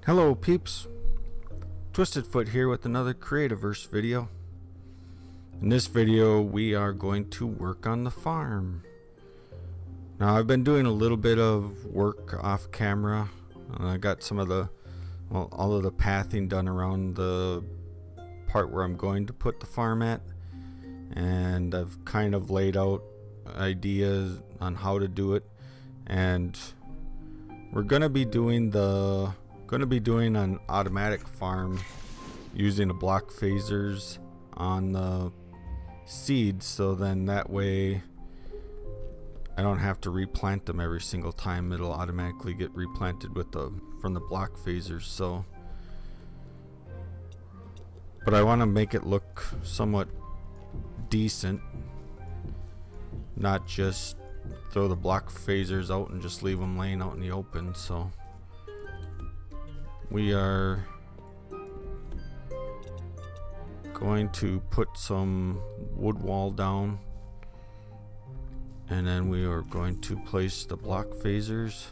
Hello peeps, Twisted Foot here with another Creativerse video. In this video we are going to work on the farm. Now I've been doing a little bit of work off camera. I got some of the, all of the pathing done around the part where I'm going to put the farm at, and I've kind of laid out ideas on how to do it, and we're gonna be doing an automatic farm using the block phasers on the seeds, so then that way I don't have to replant them every single time. It'll automatically get replanted with from the block phasers. So, but I want to make it look somewhat decent, not just throw the block phasers out and just leave them laying out in the open. So we are going to put some wood wall down, and then we are going to place the block phasers.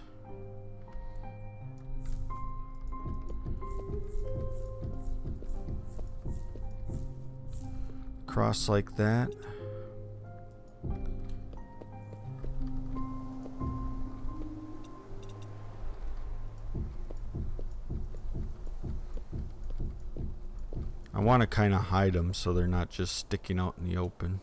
Cross like that. I want to kind of hide them so they're not just sticking out in the open.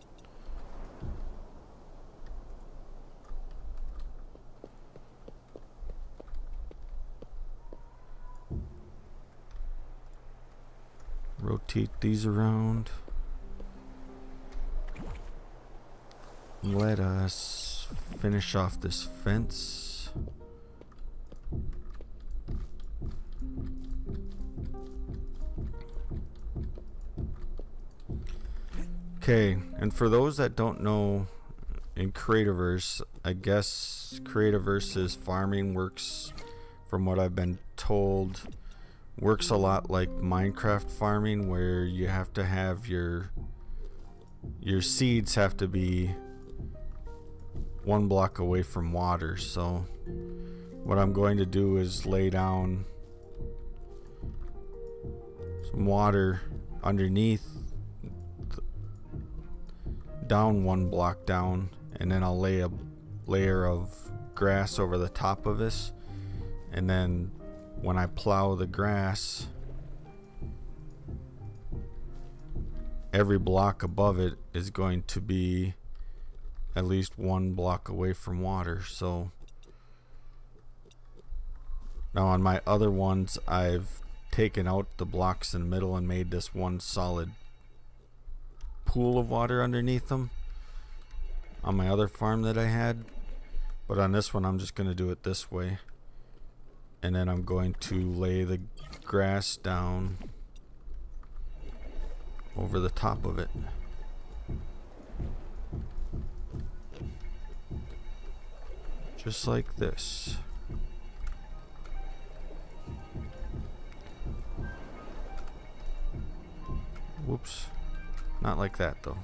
Rotate these around. Let us finish off this fence. Okay, and for those that don't know, in Creativerse, I guess Creativerse's farming works, from what I've been told, works a lot like Minecraft farming, where you have to have your seeds have to be 1 block away from water. So what I'm going to do is lay down some water underneath, down 1 block down, and then I'll lay a layer of grass over the top of this, and then when I plow the grass, every block above it is going to be at least 1 block away from water. So now on my other ones, I've taken out the blocks in the middle and made this one solid pool of water underneath them on my other farm that I had. But on this one, I'm just going to do it this way, and then I'm going to lay the grass down over the top of it. Just like this. Whoops. Not like that though.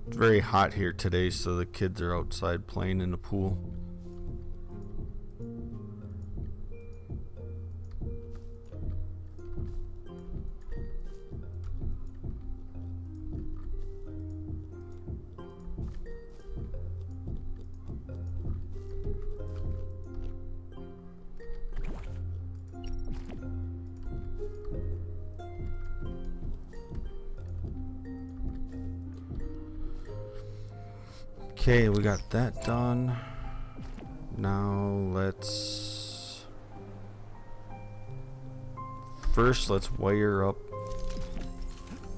It's very hot here today, so the kids are outside playing in the pool. Okay, we got that done. Now let's wire up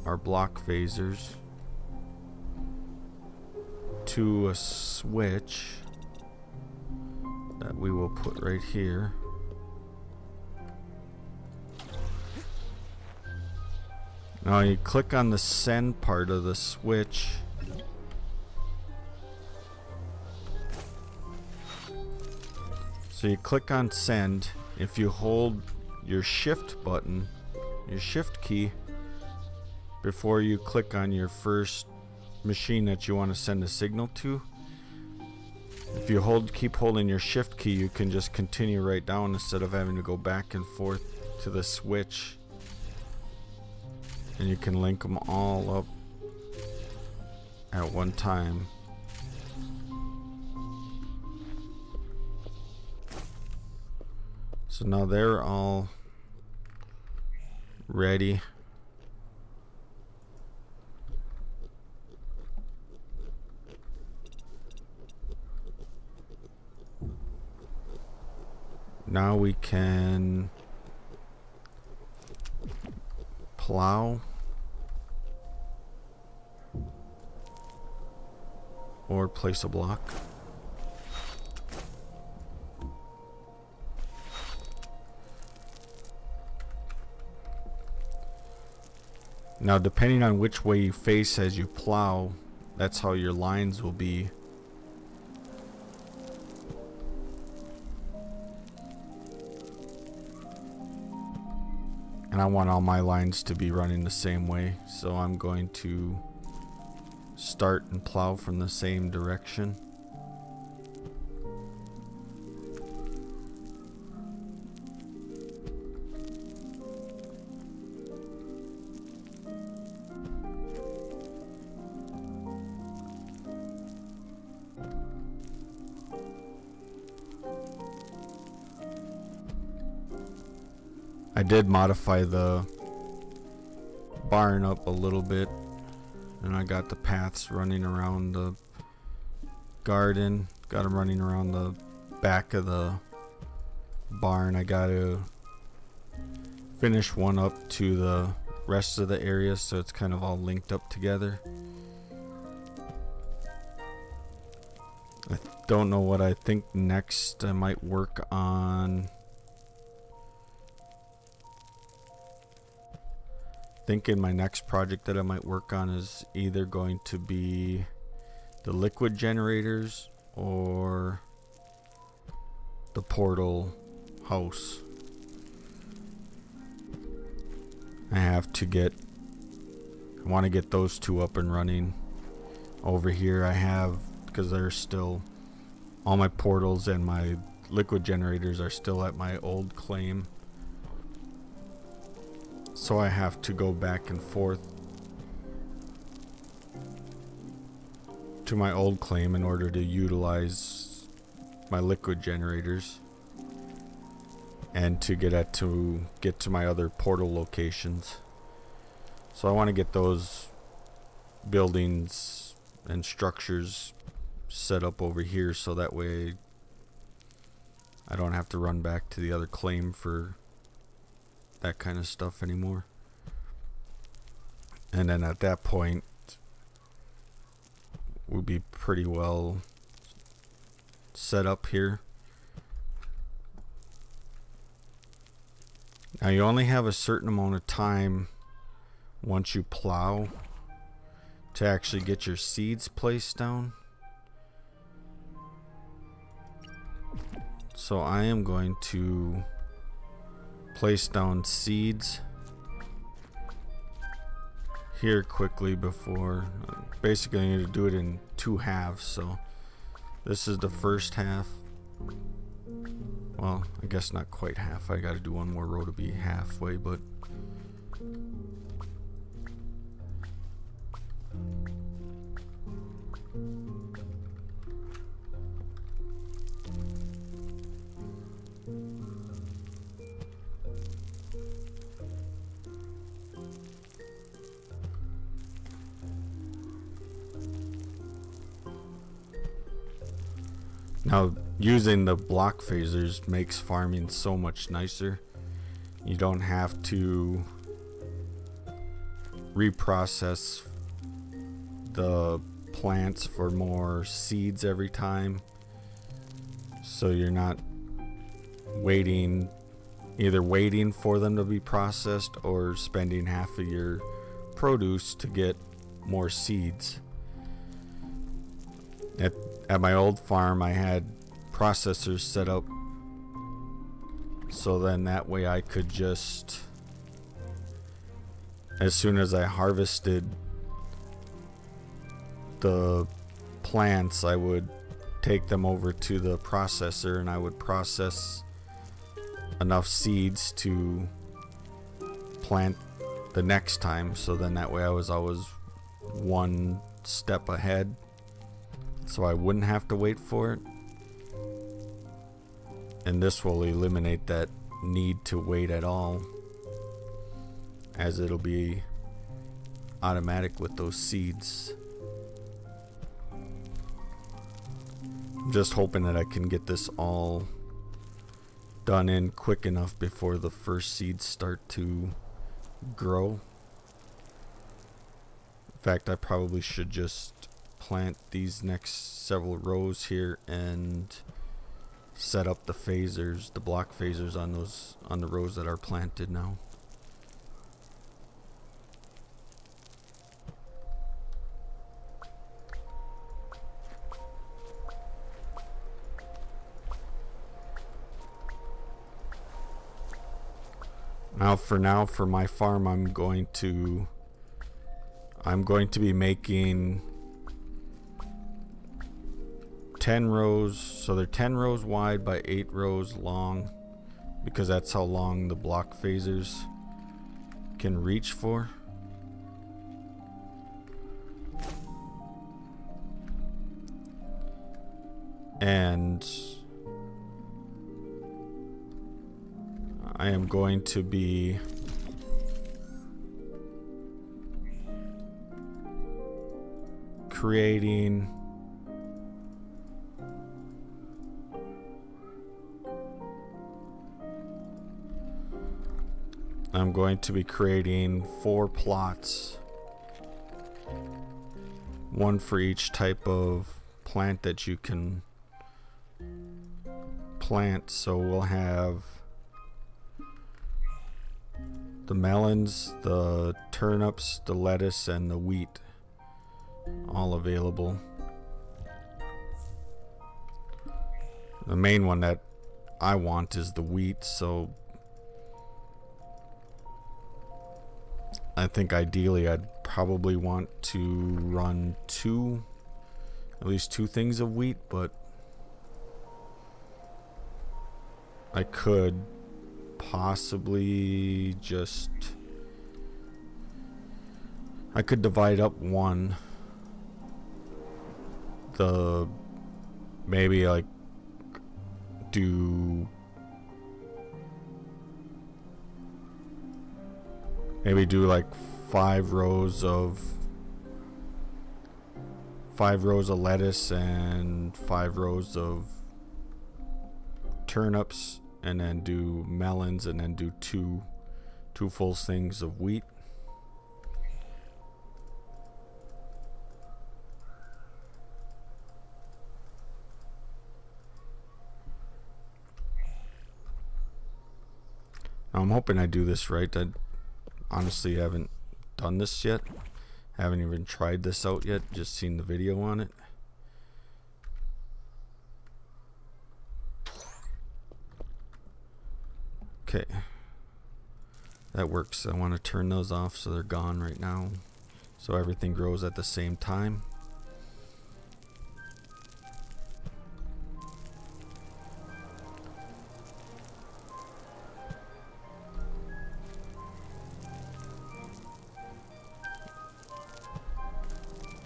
our block phasers to a switch that we will put right here. Now you click on the send part of the switch. So you click on send. If you hold your shift button, your shift key, before you click on your first machine that you want to send a signal to, if you keep holding your shift key, you can just continue right down instead of having to go back and forth to the switch. And you can link them all up at one time. So now they're all ready. Now we can plow or place a block. Now, depending on which way you face as you plow, that's how your lines will be. And I want all my lines to be running the same way, so I'm going to start and plow from the same direction. I did modify the barn up a little bit, and I got the paths running around the garden, got them running around the back of the barn. I got to finish one up to the rest of the area so it's kind of all linked up together. I don't know what I think next. I might work on, thinking my next project that I might work on is either going to be the liquid generators or the portal house. I want to get those two up and running. Over here I have, because they're still, all my portals and my liquid generators are still at my old claim. So I have to go back and forth to my old claim in order to utilize my liquid generators and to get to my other portal locations. So I want to get those buildings and structures set up over here so that way I don't have to run back to the other claim for that kind of stuff anymore. And then at that point we'll be pretty well set up here. Now you only have a certain amount of time once you plow to actually get your seeds placed down. So I am going to place down seeds here quickly before, basically I need to do it in 2 halves. So this is the first half. Well, I guess not quite half. I got to do one more row to be halfway, but now, using the block phasers makes farming so much nicer. You don't have to reprocess the plants for more seeds every time. So you're not either waiting for them to be processed or spending half of your produce to get more seeds. At my old farm, I had processors set up so then that way I could just, as soon as I harvested the plants, I would take them over to the processor and I would process enough seeds to plant the next time, so then that way I was always one step ahead, so I wouldn't have to wait for it. And this will eliminate that need to wait at all, as it'll be automatic with those seeds. I'm just hoping that I can get this all done in quick enough before the first seeds start to grow. In fact, I probably should just plant these next several rows here and set up the phasers, the block phasers on the rows that are planted now. Now for my farm, I'm going to be making 10 rows, so they're 10 rows wide by 8 rows long, because that's how long the block phasers can reach for. And I am going to be creating four plots, one for each type of plant that you can plant. So we'll have the melons, the turnips, the lettuce, and the wheat all available. The main one that I want is the wheat, so I think ideally I'd probably want to run at least two things of wheat, but I could possibly just, I could divide up one, maybe like do like 5 rows of lettuce and 5 rows of turnips, and then do melons, and then do two full things of wheat. Now, I'm hoping I do this right. I honestly haven't done this yet. Haven't even tried this out yet, just seen the video on it. Okay, that works. I want to turn those off so they're gone right now, so everything grows at the same time.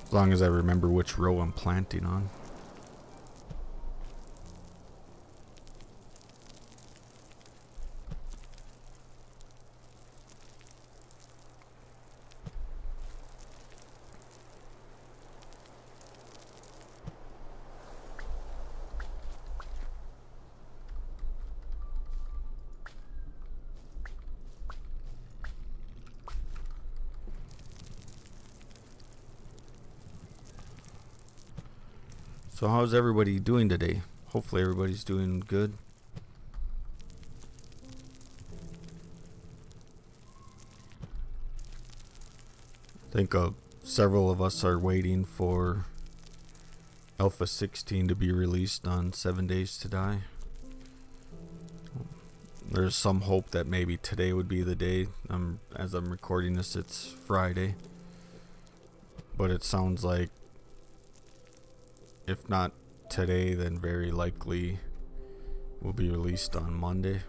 As long as I remember which row I'm planting on. So how's everybody doing today? Hopefully everybody's doing good. think several of us are waiting for Alpha 16 to be released on 7 Days to Die. There's some hope that maybe today would be the day. As I'm recording this, it's Friday. But it sounds like, if not today, then very likely will be released on Monday.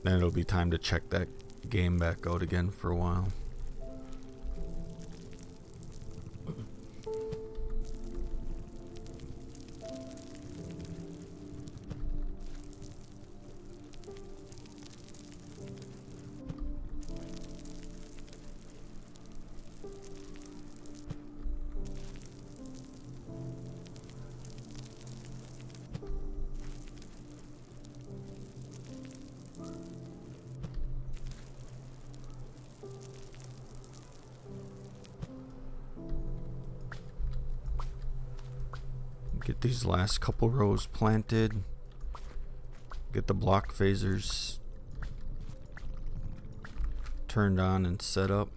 Then it'll be time to check that game back out again for a while. Get these last couple rows planted. Get the block phasers turned on and set up.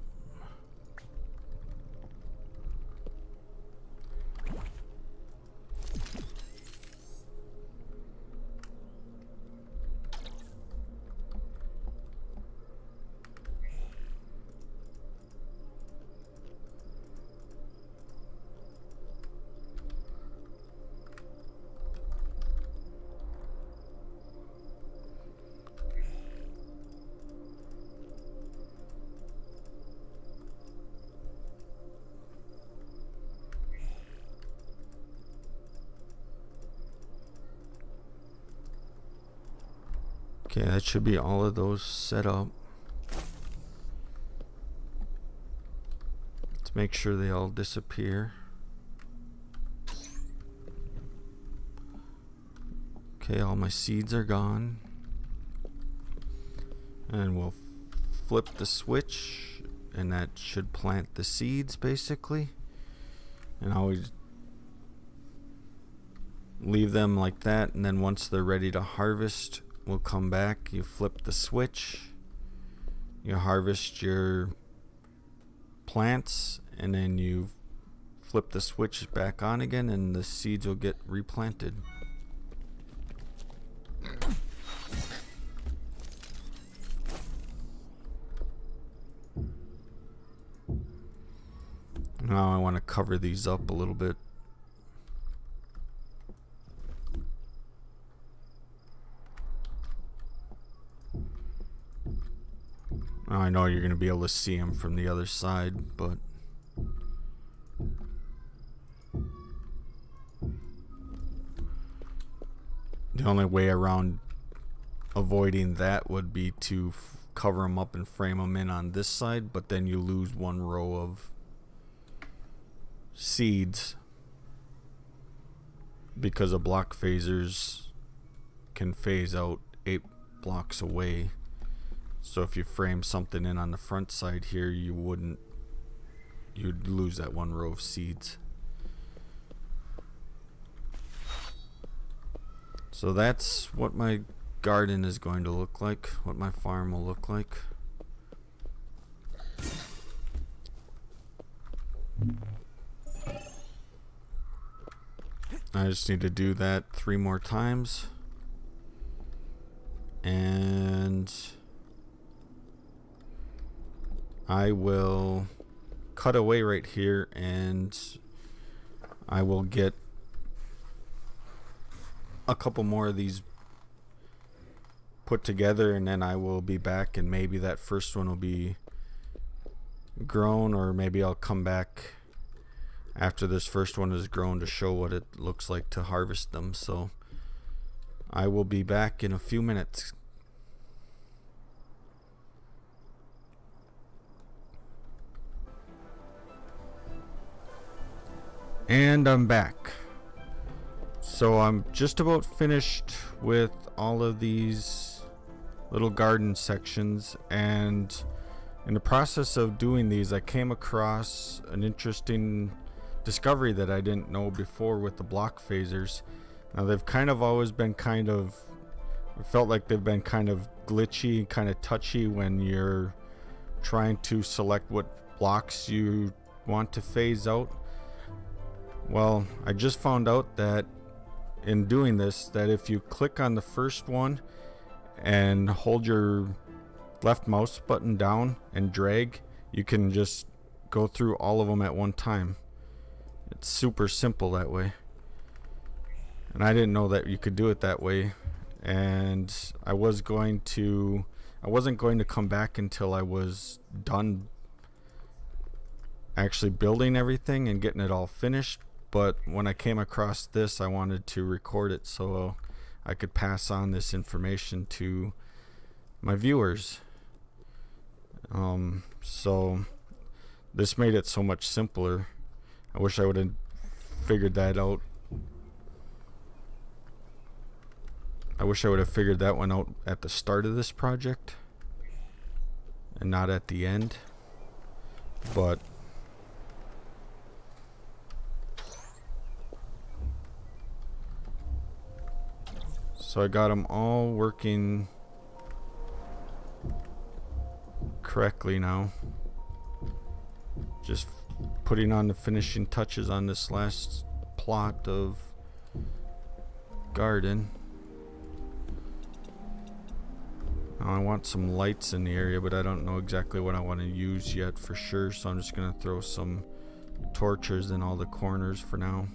Okay, that should be all of those set up. Let's make sure they all disappear. Okay, all my seeds are gone. And we'll flip the switch, and that should plant the seeds basically. And always leave them like that, and then once they're ready to harvest, we'll come back, you flip the switch, you harvest your plants, and then you flip the switch back on again and the seeds will get replanted. Now I want to cover these up a little bit. I know you're going to be able to see them from the other side, but the only way around avoiding that would be to cover them up and frame them in on this side, but then you lose one row of seeds because a block phasers can phase out 8 blocks away. So if you frame something in on the front side here, you'd lose that one row of seeds. So that's what my garden is going to look like, what my farm will look like. I just need to do that 3 more times. And I will cut away right here, and I will get a couple more of these put together, and then I will be back, and maybe that first one will be grown, or maybe I'll come back after this first one is grown to show what it looks like to harvest them. So I will be back in a few minutes. And I'm back. So I'm just about finished with all of these little garden sections, and in the process of doing these I came across an interesting discovery that I didn't know before with the block phasers. Now they've kind of always been kind of I felt like they've been kind of glitchy, kind of touchy when you're trying to select what blocks you want to phase out. Well, I just found out that in doing this, that if you click on the first one and hold your left mouse button down and drag, you can just go through all of them at one time. It's super simple that way, and I didn't know that you could do it that way. And I wasn't going to come back until I was done actually building everything and getting it all finished. But when I came across this, I wanted to record it so I could pass on this information to my viewers. So this made it so much simpler. I wish I would have figured that out. I wish I would have figured that one out at the start of this project and not at the end. But so I got them all working correctly now. Just putting on the finishing touches on this last plot of garden. Now I want some lights in the area, but I don't know exactly what I want to use yet for sure, so I'm just gonna throw some torches in all the corners for now.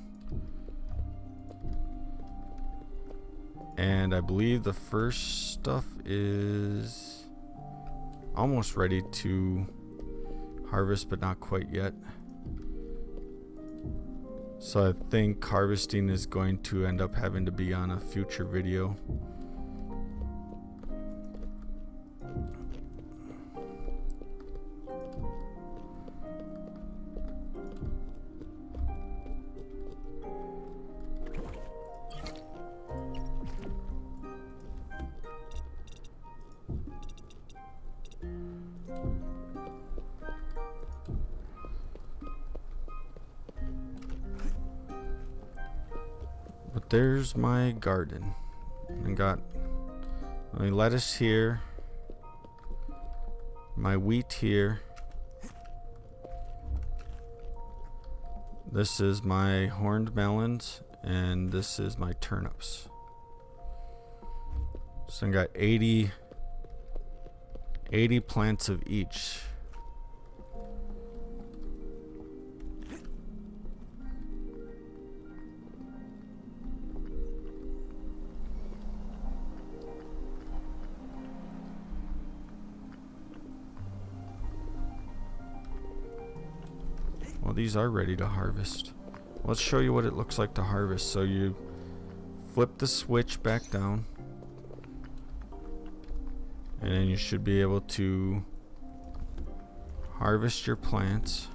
And I believe the first stuff is almost ready to harvest, but not quite yet. So I think harvesting is going to end up having to be on a future video. But there's my garden. I got my lettuce here, my wheat here. This is my horned melons, and this is my turnips. So I got 80 plants of each. Well, these are ready to harvest. Let's show you what it looks like to harvest. So you flip the switch back down, and then you should be able to harvest your plants.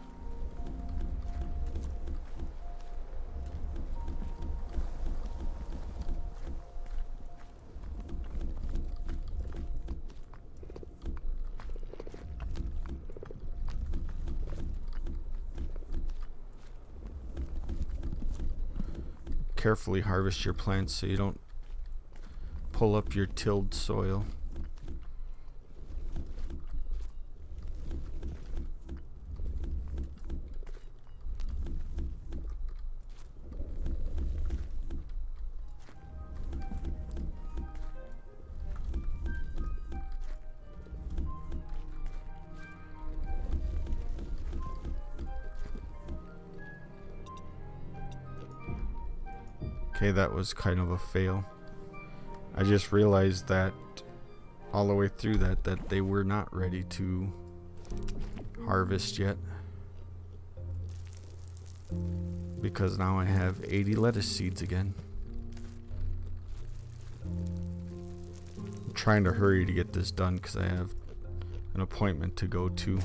Carefully harvest your plants so you don't pull up your tilled soil. Okay, that was kind of a fail. I just realized that all the way through that they were not ready to harvest yet, because now I have 80 lettuce seeds again. I'm trying to hurry to get this done because I have an appointment to go to.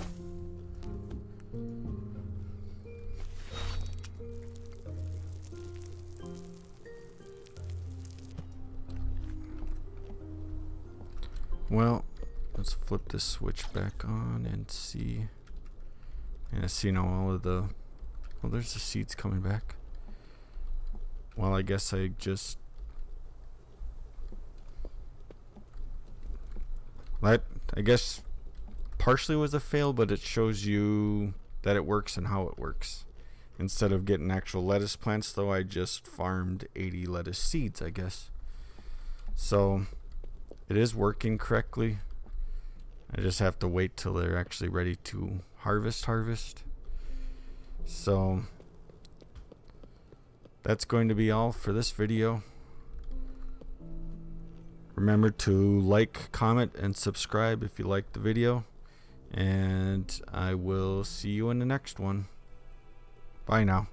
Well, let's flip this switch back on and see. And I see now all of the... Well, there's the seeds coming back. Well, I guess I just That, I guess, partially was a fail, but it shows you that it works and how it works. Instead of getting actual lettuce plants, though, I just farmed 80 lettuce seeds, I guess. So it is working correctly. I just have to wait till they're actually ready to harvest. So that's going to be all for this video. Remember to like, comment, and subscribe if you liked the video. And I will see you in the next one. Bye now.